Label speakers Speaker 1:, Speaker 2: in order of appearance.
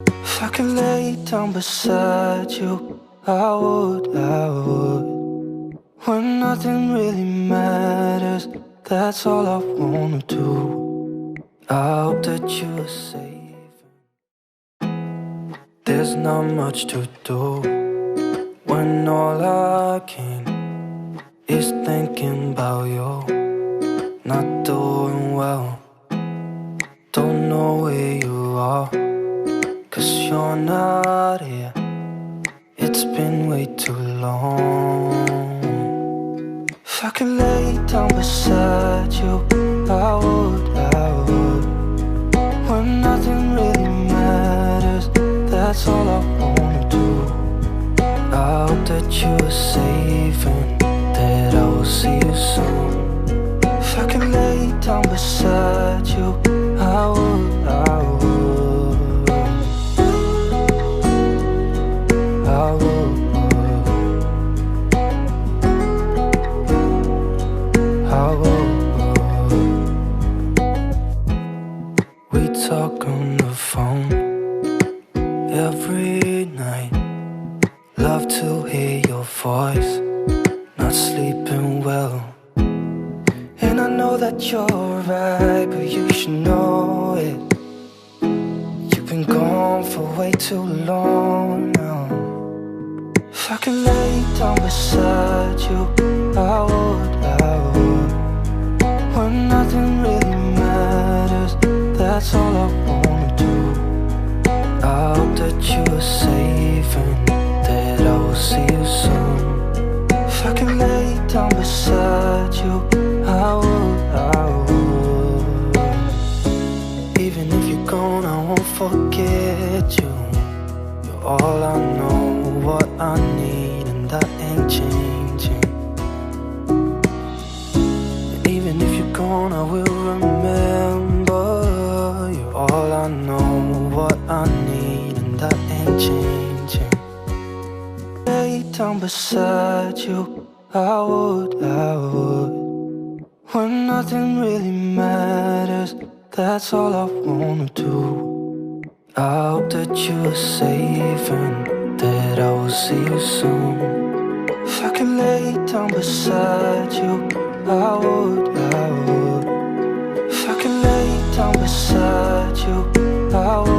Speaker 1: If I could lay down beside you, I would, I would. When nothing really matters, that's all I wanna do. I hope that you are safe. There's not much to do when all I can is thinking about you. Not doing well, don't know where you are, 'cause you're not here. It's been way too long. If I could lay down beside you, I would, I would. When nothing really matters, that's all I wanna do. I hope that you are safe and that I will see you soon. If I could lay down beside you, I would, I would. I would. I would. We talk on the phone every night. Love to hear your voice. Not sleeping well, and I know that you're right, but you should know it. You've been gone for way too long now. If I could lay down beside you, I would, I would. When nothing really matters, that's all I wanna do. I hope that you are safe and that I will see you soon. If I could lay down beside you, I would, I would. Even if you're gone, I won't forget you. You're all I know, what I need, and that ain't changing. And even if you're gone, I will remember. You're all I know, what I need, and that ain't changing. Lay down beside you, I would, I would. When nothing really matters, that's all I wanna do. I hope that you are safe and that I will see you soon. If I could lay down beside you, I would, I would. If I could lay down beside you, I would.